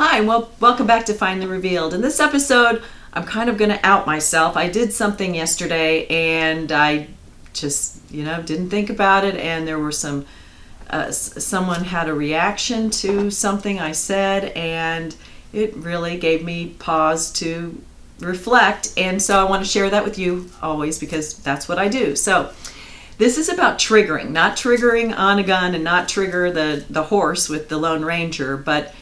Hi, well, welcome back to Finally Revealed. In this episode, I'm kind of going to out myself. I did something yesterday and I just, didn't think about it, and there were someone had a reaction to something I said, and it really gave me pause to reflect, and so I want to share that with you always because that's what I do. So this is about triggering, not triggering on a gun and not trigger the horse with the Lone Ranger, but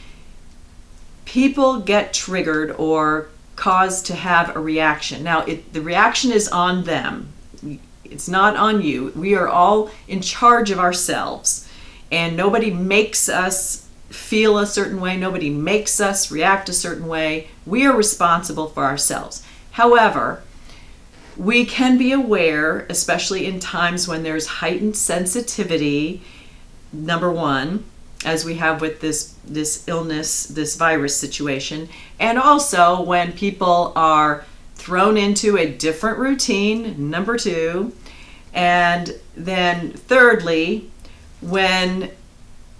people get triggered or caused to have a reaction. Now, the reaction is on them. It's not on you. We are all in charge of ourselves, and nobody makes us feel a certain way. Nobody makes us react a certain way. We are responsible for ourselves. However, we can be aware, especially in times when there's heightened sensitivity, number one, as we have with this illness, this virus situation, and also when people are thrown into a different routine, number two, and then thirdly, when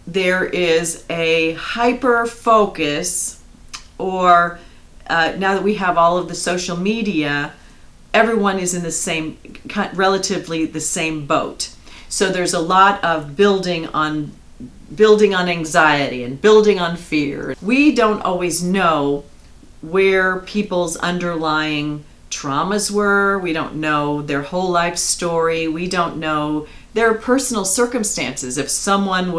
there is a hyper focus, or now that we have all of the social media, everyone is in the same, relatively the same boat. So there's a lot of building on anxiety and building on fear. We don't always know where people's underlying traumas were. We don't know their whole life story. We don't know their personal circumstances. If someone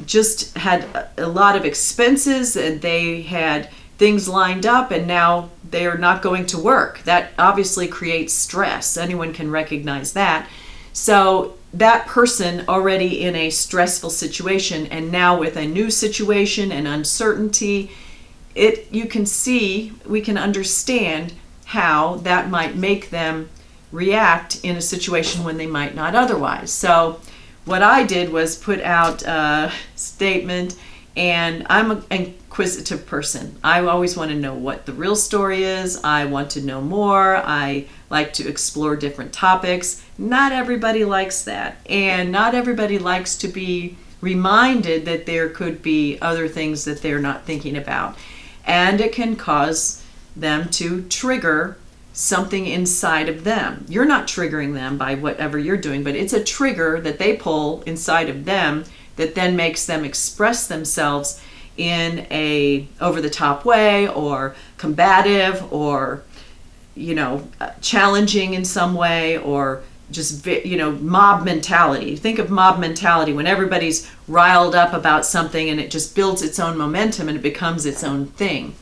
just had a lot of expenses and they had things lined up and now they're not going to work, that obviously creates stress. Anyone can recognize that. So that person already in a stressful situation, and now with a new situation and uncertainty, we can understand how that might make them react in a situation when they might not otherwise. So what I did was put out a statement, and I'm an inquisitive person. I always want to know what the real story is. I want to know more. I like to explore different topics. Not everybody likes that, and not everybody likes to be reminded that there could be other things that they're not thinking about, and it can cause them to trigger something inside of them. You're not triggering them by whatever you're doing, but it's a trigger that they pull inside of them that then makes them express themselves in a over-the-top way, or combative, or challenging in some way, or just mob mentality. Think of mob mentality when everybody's riled up about something and it just builds its own momentum and it becomes its own thing.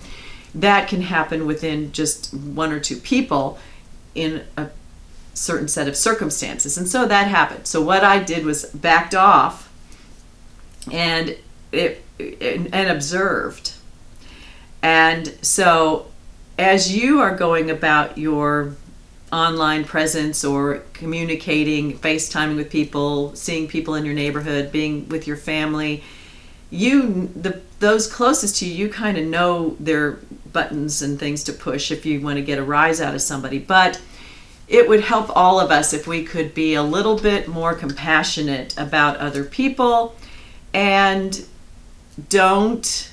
That can happen within just one or two people in a certain set of circumstances, and so that happened. So what I did was backed off and observed. And so as you are going about your online presence or communicating, FaceTiming with people, seeing people in your neighborhood, being with your family, those closest to you kind of know their buttons and things to push if you want to get a rise out of somebody. But it would help all of us if we could be a little bit more compassionate about other people, and don't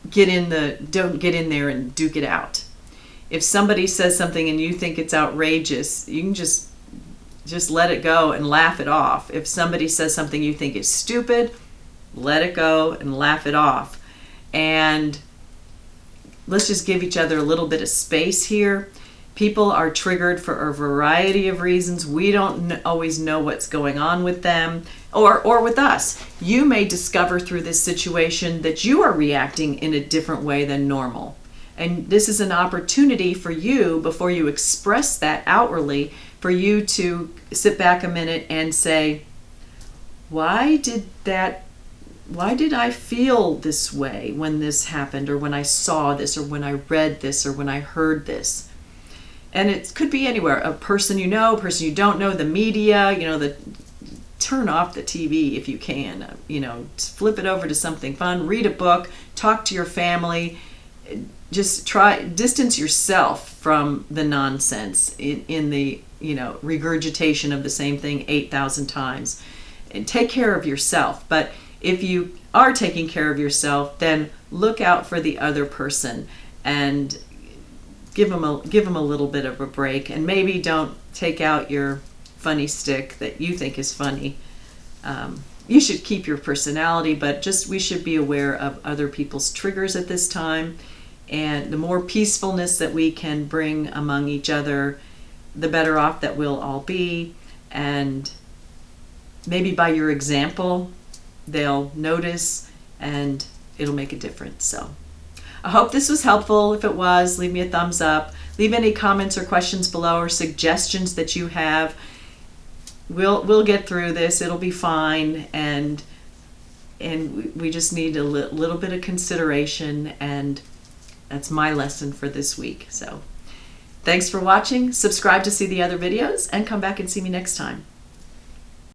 get in there and duke it out. If somebody says something and you think it's outrageous, you can just let it go and laugh it off. If somebody says something you think is stupid, let it go and laugh it off. And let's just give each other a little bit of space here. People are triggered for a variety of reasons. We don't always know what's going on with them or with us. You may discover through this situation that you are reacting in a different way than normal. And this is an opportunity for you, before you express that outwardly, for you to sit back a minute and say, why did I feel this way when this happened, or when I saw this, or when I read this, or when I heard this? And it could be anywhere. A person you know, a person you don't know, the media, turn off the TV if you can. Flip it over to something fun, read a book, talk to your family. Just distance yourself from the nonsense in the regurgitation of the same thing 8,000 times, and take care of yourself. But if you are taking care of yourself, then look out for the other person and give them a little bit of a break, and maybe don't take out your funny stick that you think is funny. You should keep your personality, but just we should be aware of other people's triggers at this time. And the more peacefulness that we can bring among each other, the better off that we'll all be. And maybe by your example, they'll notice and it'll make a difference. So I hope this was helpful. If it was, leave me a thumbs up. Leave any comments or questions below, or suggestions that you have. We'll get through this. It'll be fine, and we just need a little bit of consideration, and that's my lesson for this week. So thanks for watching. Subscribe to see the other videos, and come back and see me next time.